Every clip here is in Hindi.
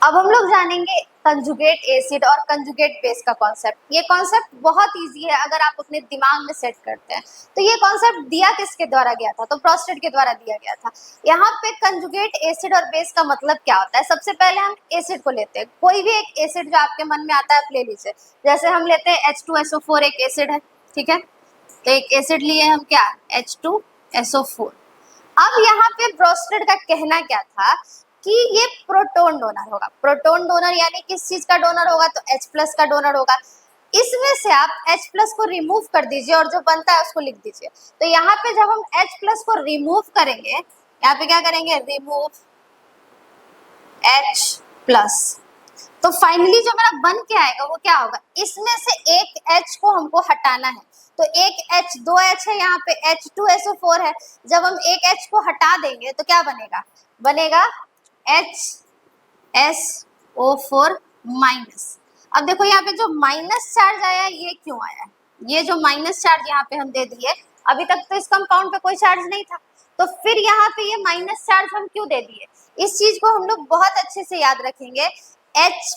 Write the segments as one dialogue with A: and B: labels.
A: अब हम लोग जानेंगे कंजुगेट एसिड और कंजुगेट बेस का कॉन्सेप्ट। ये कॉन्सेप्ट बहुत इजी है अगर आप अपने दिमाग में सेट करते हैं। तो ये कॉन्सेप्ट दिया किसके द्वारा गया था? तो प्रोस्टेड के द्वारा दिया गया था। यहाँ पे कंजुगेट एसिड और बेस का मतलब क्या होता है? सबसे पहले हम एसिड को लेते हैं। कोई भी एक एसिड जो आपके मन में आता है आप ले लीजिए। जैसे हम लेते हैं H2SO4 एक एसिड है, ठीक है। तो एक एसिड लिए हम क्या, H2SO4। अब यहाँ पे ब्रोस्टेड का कहना क्या था कि ये प्रोटॉन डोनर होगा। प्रोटॉन डोनर यानी किस चीज का डोनर होगा? तो H+ का डोनर होगा। इसमें से आप H+ को रिमूव कर दीजिए और जो बनता है उसको लिख दीजिए। तो यहाँ पे जब हम H+ को रिमूव करेंगे, यहाँ पे क्या करेंगे, रिमूव H+, तो फाइनली जो मेरा बन के आएगा वो क्या होगा, इसमें से एक H को हमको हटाना है। तो एक H, दो H है यहाँ पे, H2SO4 है। जब हम एक H को हटा देंगे तो क्या बनेगा, बनेगा HSO4 माइनस। अब देखो यहाँ पे जो माइनस चार्ज आया है ये क्यों आया है? ये जो माइनस चार्ज यहाँ पे हम दे दिए, अभी तक तो इस कंपाउंड पे कोई चार्ज नहीं था, तो फिर यहाँ पे ये माइनस चार्ज हम क्यों दे दिए? इस चीज को हम लोग बहुत अच्छे से याद रखेंगे। H+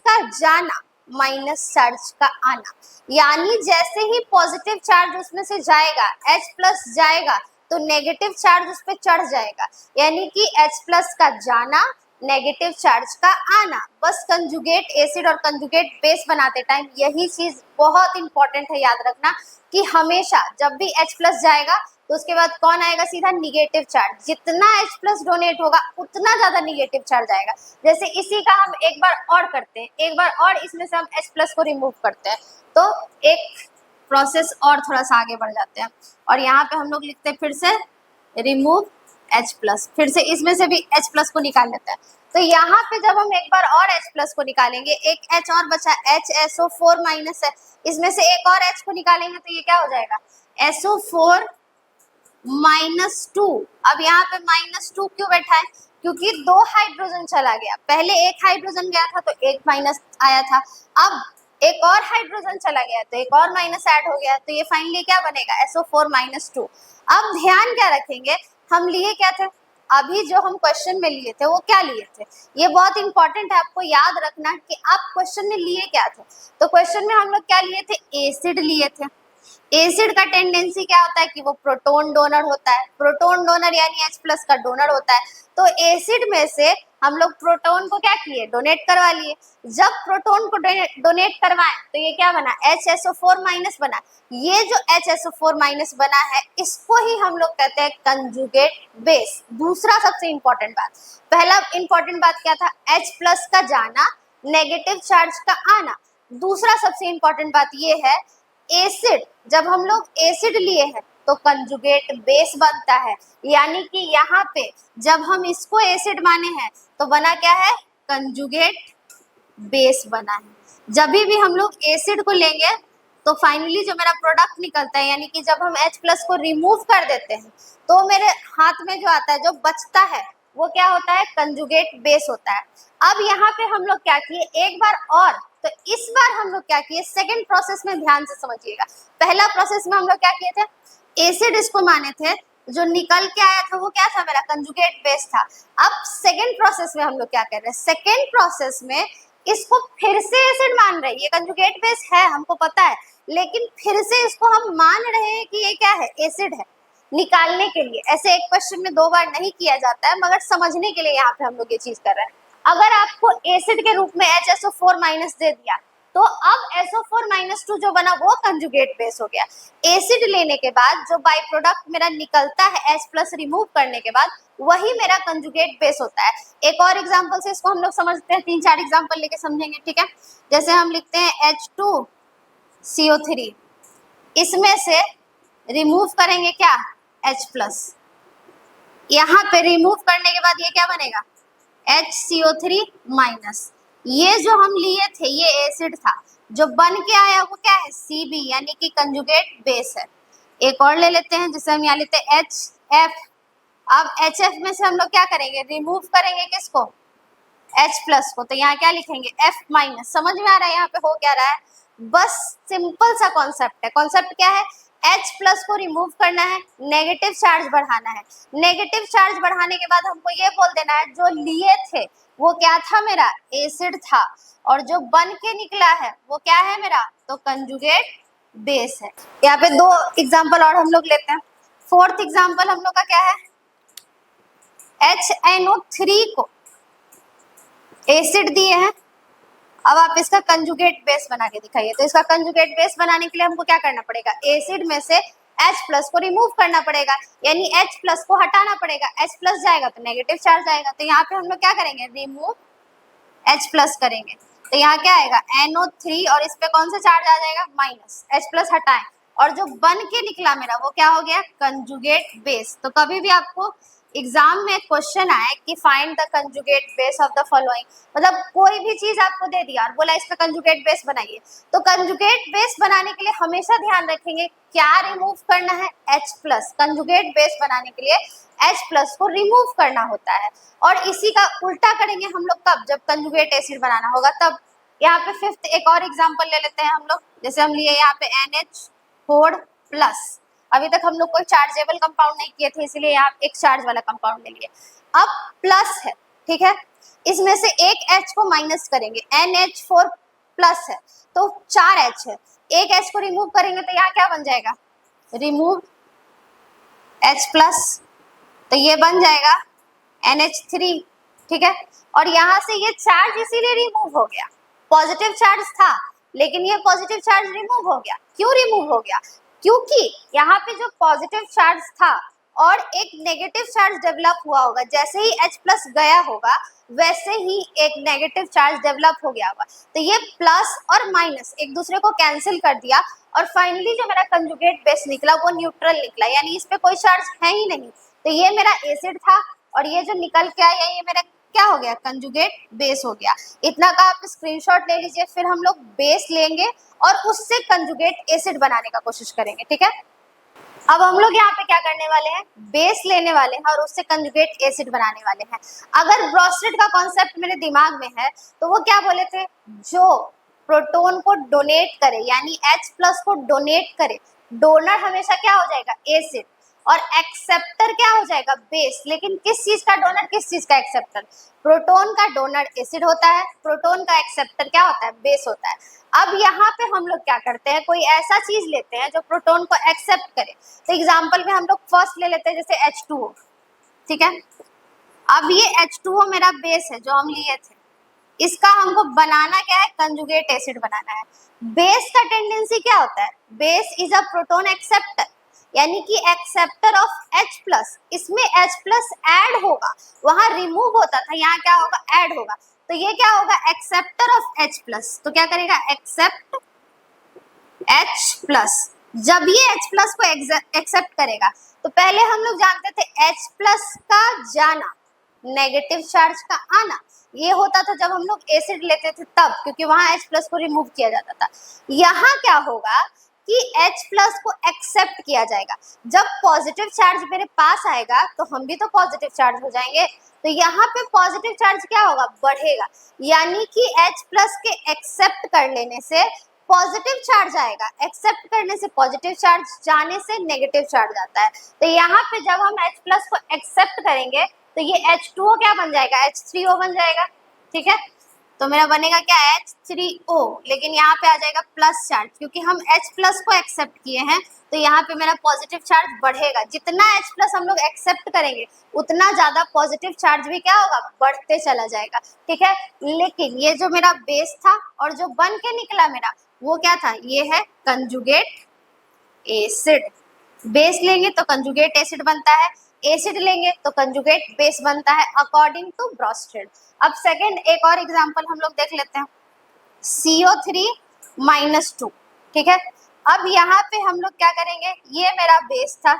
A: का जाना, माइनस चार्ज का आना, यानी जैसे ही पॉजिटिव चार्ज उसमें से जाएगा, H+ जाएगा तो नेगेटिव चार्ज उस पर चढ़ जाएगा, यानी कि H+ का जाना, नेगेटिव चार्ज का आना। बस कंजुगेट एसिड और कंजुगेट बेस बनाते टाइम यही चीज बहुत इंपॉर्टेंट है याद रखना कि हमेशा जब भी H+ जाएगा तो उसके बाद कौन आएगा, सीधा निगेटिव चार्ज। जितना H+ डोनेट होगा उतना ज्यादा निगेटिव चार्ज आएगा। जैसे इसी का हम एक बार और करते हैं, एक बार और इसमें से हम H+ को रिमूव करते हैं, तो एक प्रोसेस और थोड़ा सा आगे बढ़ जाते हैं और यहाँ पे हम लोग लिखते हैं फिर से रिमूव H+, फिर से इसमें से भी H+ को निकाल लेते हैं। तो यहाँ पे जब हम एक बार और H+ को निकालेंगे, एक H और बचा, HSO4 माइनस है, इसमें से एक और H को निकालेंगे तो ये क्या हो जाएगा, SO4 -2। अब यहाँ पे -2 क्यों बैठा है? क्योंकि दो हाइड्रोजन चला गया, पहले एक हाइड्रोजन गया था तो एक माइनस आया था, अब एक और हाइड्रोजन चला गया तो एक और माइनस ऐड हो गया, तो ये फाइनली क्या बनेगा, SO4 -2। अब ध्यान क्या रखेंगे, हम लिए क्या थे, अभी जो हम क्वेश्चन में लिए थे वो क्या लिए थे, ये बहुत इंपॉर्टेंट है आपको याद रखना कि आप क्वेश्चन में लिए क्या थे। तो क्वेश्चन में हम लोग क्या लिए थे, एसिड लिए थे। एसिड का टेंडेंसी क्या होता है कि वो प्रोटॉन डोनर होता है, प्रोटॉन डोनर यानी H+ का डोनर होता है। तो एसिड में से हम लोग प्रोटॉन को क्या किए, डोनेट करवा लिए। जब प्रोटॉन को डोनेट करवाएं तो ये क्या बना, HSO4 माइनस बना। ये जो HSO4 माइनस बना है इसको ही हम लोग कहते हैं कंजुगेट बेस। दूसरा सबसे इंपॉर्टेंट बात, पहला इंपॉर्टेंट बात क्या था, H+ का जाना, नेगेटिव चार्ज का आना। दूसरा सबसे इंपॉर्टेंट बात ये है, एसिड, जब हम लोग एसिड लिए हैं तो कंजुगेट बेस बनता है, यानी कि यहाँ पे जब हम इसको एसिड माने हैं तो बना क्या है, कंजुगेट बेस बना है। जब भी हम लोग एसिड को लेंगे तो फाइनली जो मेरा प्रोडक्ट निकलता है, यानी कि जब हम H+ को रिमूव कर देते हैं तो मेरे हाथ में जो आता है, जो बचता है वो क्या होता है, कंजुगेट बेस होता है। अब यहाँ पे हम लोग क्या किए, एक बार और, तो इस बार हम लोग क्या किए, सेकंड प्रोसेस में ध्यान से समझिएगा। पहला प्रोसेस में हम लोग क्या किए थे, एसिड इसको माने थे, जो निकल के आया था वो क्या था, मेरा कंजुगेट बेस था। अब सेकंड प्रोसेस में हम लोग क्या कर रहे हैं, सेकंड प्रोसेस में इसको फिर से एसिड मान रहे हैं। ये कंजुगेट बेस है हमको पता है, लेकिन फिर से इसको हम मान रहे हैं कि ये क्या है, एसिड है, निकालने के लिए। ऐसे एक क्वेश्चन में दो बार नहीं किया जाता है, मगर समझने के लिए यहाँ पे हम लोग ये चीज कर रहे हैं। अगर आपको एसिड के रूप में HSO4 माइनस दे दिया तो अब SO4 -2 जो बना वो कंजुगेट बेस हो गया। एसिड लेने के बाद जो बाई प्रोडक्ट मेरा निकलता है H+ रिमूव करने के बाद, वही मेरा कंजुगेट बेस होता है। एक और एग्जांपल से इसको हम लोग समझते हैं, 3-4 एग्जांपल लेके समझेंगे, ठीक है। जैसे हम लिखते हैं H2CO3, इसमें से रिमूव करेंगे क्या, H+, यहाँ पे रिमूव करने के बाद ये क्या बनेगा, HCO3 माइनस। ये जो हम लिए थे ये एसिड था, जो बन के आया वो क्या है, Cb, यानी कि कंजुगेट बेस है। एक और ले लेते हैं, जिसे हम यहाँ लेते हैं HF। अब HF में से हम लोग क्या करेंगे, रिमूव करेंगे किसको, H+ को, तो यहाँ क्या लिखेंगे, F-। समझ में आ रहा है यहाँ पे हो क्या रहा है, बस सिंपल सा कॉन्सेप्ट है। कॉन्सेप्ट क्या है H प्लस को रिमूव करना है, नेगेटिव चार्ज बढ़ाना है। नेगेटिव चार्ज बढ़ाने के बाद हमको ये बोल देना है जो लिए थे वो क्या था मेरा, एसिड था, और जो बन के निकला है वो क्या है मेरा, तो कंजुगेट बेस है। यहाँ पे 2 एग्जाम्पल और हम लोग लेते हैं। फोर्थ एग्जाम्पल हम लोग का क्या है, HNO3 को एसिड दिए हैं, अब आप इसका कंजुगेट बेस बना के दिखाइए। तो इसका कंजुगेट बेस बनाने के लिए हमको क्या करना पड़ेगा, एसिड में से H प्लस को रिमूव करना पड़ेगा, यानी H प्लस को हटाना पड़ेगा। H प्लस जाएगा तो नेगेटिव चार्ज आएगा, तो यहाँ पे हम लोग क्या करेंगे, रिमूव H प्लस करेंगे, तो यहाँ क्या आएगा NO3, और इस पे कौन सा चार्ज आ जाएगा, माइनस। H प्लस हटाएं, और जो बन के निकला मेरा वो क्या हो गया, कंजुगेट बेस। तो कभी भी आपको एग्जाम में क्वेश्चन आए कि find the conjugate base of the following, मतलब कोई भी चीज आपको दे दिया और बोला इसका कंजुगेट बेस बनाइए, तो कंजुगेट बेस बनाने के लिए हमेशा ध्यान रखेंगे क्या रिमूव करना है, H प्लस। कंजुगेट बेस बनाने के लिए H प्लस को रिमूव करना होता है, और इसी का उल्टा करेंगे हम लोग तब जब कंजुगेट एसिड बनाना होगा तब। यहाँ पे फिफ्थ एक और एग्जाम्पल ले लेते हैं हम लोग, जैसे हम लिए यहाँ पे NH4 प्लस। अभी तक हम लोग कोई चार्जेबल कंपाउंड नहीं किए थे, इसलिए आप एक चार्ज वाला कंपाउंड ले लिए। अब प्लस है, ठीक है, इसमें से एक H को माइनस करेंगे, NH4 प्लस है तो 4 H है, एक H को रिमूव करेंगे तो यहाँ क्या बन जाएगा, रिमूव H प्लस, तो ये बन जाएगा NH3, ठीक है। और यहाँ से ये चार्ज इसीलिए रिमूव हो गया, पॉजिटिव चार्ज था लेकिन ये पॉजिटिव चार्ज रिमूव हो गया। क्यों रिमूव हो गया, क्योंकि यहाँ पे जो पॉजिटिव चार्ज था और एक नेगेटिव चार्ज डेवलप हुआ होगा, जैसे ही H प्लस गया होगा वैसे ही एक नेगेटिव चार्ज डेवलप हो गया होगा, तो ये प्लस और माइनस एक दूसरे को कैंसिल कर दिया, और फाइनली जो मेरा कंजुगेट बेस निकला वो न्यूट्रल निकला, यानी इस पे कोई चार्ज है ही नहीं। तो ये मेरा एसिड था और ये जो निकल के आया ये मेरा क्या हो गया, कंजुगेट बेस हो गया। इतना का आप स्क्रीनशॉट ले लीजिए, फिर हम लोग बेस लेंगे और उससे कंजुगेट एसिड बनाने का कोशिश करेंगे, ठीक है। अब हम लोग यहाँ पे क्या करने वाले हैं, बेस लेने वाले हैं और उससे कंजुगेट एसिड बनाने वाले हैं। अगर ब्रोस्टेड का कॉन्सेप्ट मेरे दिमाग में है तो वो क्या बोले थे, जो प्रोटोन को डोनेट करे यानी H प्लस को डोनेट करे, डोनर हमेशा क्या हो जाएगा, एसिड, और एक्सेप्टर क्या हो जाएगा, बेस। लेकिन किस चीज का डोनर, किस चीज का एक्सेप्टर, प्रोटोन का डोनर एसिड होता है, प्रोटोन का एक्सेप्टर क्या होता है, बेस होता है। अब यहाँ पे हम लोग क्या करते हैं, कोई ऐसा चीज लेते हैं जो प्रोटोन को एक्सेप्ट करे। तो एग्जाम्पल में हम लोग फर्स्ट ले लेते हैं जैसे H2O, ठीक है। अब ये H2O मेरा बेस है जो हम लिए थे, इसका हमको बनाना क्या है, कंजुगेट एसिड बनाना है। बेस का टेंडेंसी क्या होता है, base is a proton acceptor, यानी कि एक्सेप्टर ऑफ H प्लस, इसमें H प्लस ऐड होगा, वहां रिमूव होता था, यहाँ क्या होगा, ऐड होगा, तो ये क्या होगा, एक्सेप्टर ऑफ H प्लस। तो क्या करेगा, एक्सेप्ट H प्लस। जब ये H प्लस को एक्सेप्ट करेगा तो पहले हम लोग जानते थे H प्लस का जाना, नेगेटिव चार्ज का आना, ये होता था जब हम लोग एसिड लेते थे तब, क्योंकि वहां H प्लस को रिमूव किया जाता था। यहाँ क्या होगा कि H प्लस को एक्सेप्ट किया जाएगा, जब पॉजिटिव चार्ज मेरे पास आएगा तो हम भी तो पॉजिटिव चार्ज हो जाएंगे, तो यहाँ पे पॉजिटिव चार्ज क्या होगा, बढ़ेगा, यानी कि H प्लस के एक्सेप्ट कर लेने से पॉजिटिव चार्ज आएगा, एक्सेप्ट करने से पॉजिटिव चार्ज, जाने से नेगेटिव चार्ज आता है। तो यहाँ पे जब हम H प्लस को एक्सेप्ट करेंगे तो ये H2O क्या बन जाएगा, H3O बन जाएगा, ठीक है। तो मेरा बनेगा क्या, H3O, लेकिन यहाँ पे आ जाएगा प्लस चार्ज, क्योंकि हम H प्लस को एक्सेप्ट किए हैं तो यहाँ पे मेरा पॉजिटिव चार्ज बढ़ेगा। जितना H प्लस हम लोग एक्सेप्ट करेंगे उतना ज्यादा पॉजिटिव चार्ज भी क्या होगा, बढ़ते चला जाएगा, ठीक है। लेकिन ये जो मेरा बेस था और जो बन के निकला मेरा वो क्या था, ये है कंजुगेट एसिड। बेस लेंगे तो कंजुगेट एसिड बनता है, एसिड लेंगे तो कंजुगेट बेस बनता है अकॉर्डिंग टू ब्रोस्टेड। अब सेकंड एक और एग्जांपल हम लोग देख लेते हैं, CO3-2, ठीक है। अब यहाँ पे हम लोग क्या करेंगे, ये मेरा बेस था,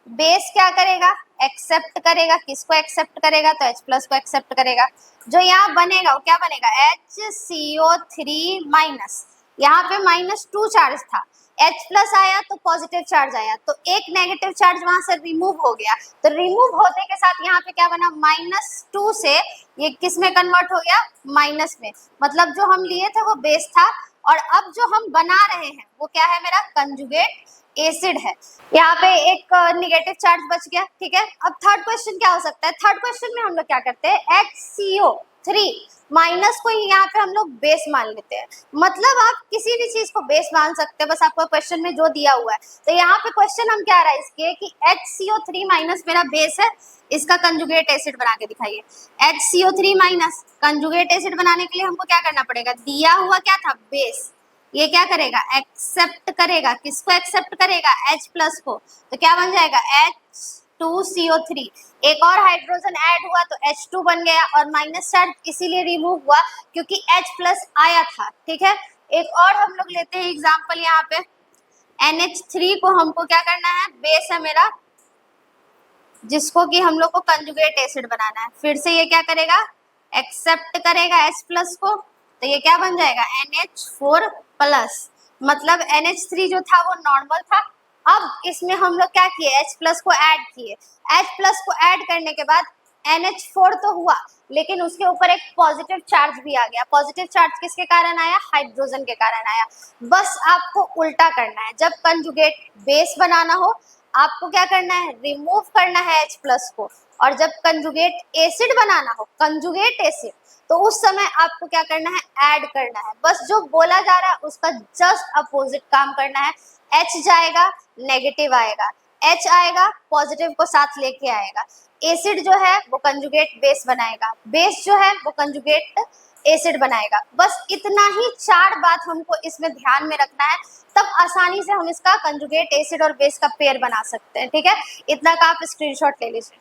A: बेस क्या करेगा, एक्सेप्ट करेगा, किसको एक्सेप्ट करेगा, तो H प्लस को एक्सेप्ट करेगा। जो यहाँ बनेगा वो क्या बनेगा, HCO3-, यहाँ पे -2 चार्ज था, H प्लस आया तो पॉजिटिव चार्ज आया, तो एक नेगेटिव चार्ज वहां से रिमूव हो गया, तो रिमूव होने के साथ यहाँ पे क्या बना, -2 से ये किस में कन्वर्ट हो गया, माइनस में। मतलब जो हम लिए थे वो बेस था और अब जो हम बना रहे हैं वो क्या है, मेरा कंजुगेट एसिड है। यहाँ पे एक निगेटिव चार्ज बच गया, ठीक है। अब थर्ड क्वेश्चन क्या हो सकता है, थर्ड क्वेश्चन में हम लोग क्या करते हैं, HCO3 माइनस को यहाँ पे हम लोग बेस मान लेते हैं। मतलब आप किसी भी चीज को बेस मान सकते हैं, बस आपको क्वेश्चन में जो दिया हुआ है। तो यहाँ पे क्वेश्चन हम क्या आ रहा है इसके कि HCO3 माइनस मेरा बेस है, इसका कंजुगेट एसिड बना के दिखाइए। HCO3 माइनस कंजुगेट एसिड बनाने के लिए हमको क्या करना पड़ेगा, दिया हुआ क्या था, बेस। ये क्या करेगा, एक्सेप्ट करेगा, किसको एक्सेप्ट करेगा, H प्लस को। तो क्या बन जाएगा, H2CO3। एक और हाइड्रोजन ऐड हुआ तो H2 बन गया, और माइनस चार्ज इसीलिए रिमूव हुआ क्योंकि H प्लस आया था, ठीक है। एक और हम लोग लेते हैं एग्जाम्पल, यहाँ पे NH3 को हमको क्या करना है, बेस है मेरा, जिसको कि हम लोग को कंजुगेट एसिड बनाना है। फिर से ये क्या करेगा, एक्सेप्ट करेगा H प्लस को, तो ये क्या बन जाएगा, NH4 प्लस। मतलब NH3 जो था वो नॉर्मल था। अब इसमें हम लोग क्या किए, H प्लस को ऐड किए। H प्लस को ऐड करने के बाद NH4 तो हुआ, लेकिन उसके ऊपर एक पॉजिटिव चार्ज भी आ गया। पॉजिटिव चार्ज किसके कारण आया, हाइड्रोजन के कारण आया। बस आपको उल्टा करना है, जब कंजुगेट बेस बनाना हो आपको क्या करना है, रिमूव करना है H प्लस को, और जब कंजुगेट एसिड बनाना हो, कंजुगेट एसिड, तो उस समय आपको क्या करना है, ऐड करना है। बस जो बोला जा रहा है उसका जस्ट अपोजिट काम करना है। H जाएगा, नेगेटिव आएगा, H आएगा, पॉजिटिव को साथ लेके आएगा। एसिड जो है वो कंजुगेट बेस बनाएगा, बेस जो है वो कंजुगेट एसिड बनाएगा। बस इतना ही 4 बात हमको इसमें ध्यान में रखना है, तब आसानी से हम इसका कंजुगेट एसिड और बेस का पेयर बना सकते हैं, ठीक है। इतना का आप स्क्रीनशॉट ले लीजिए।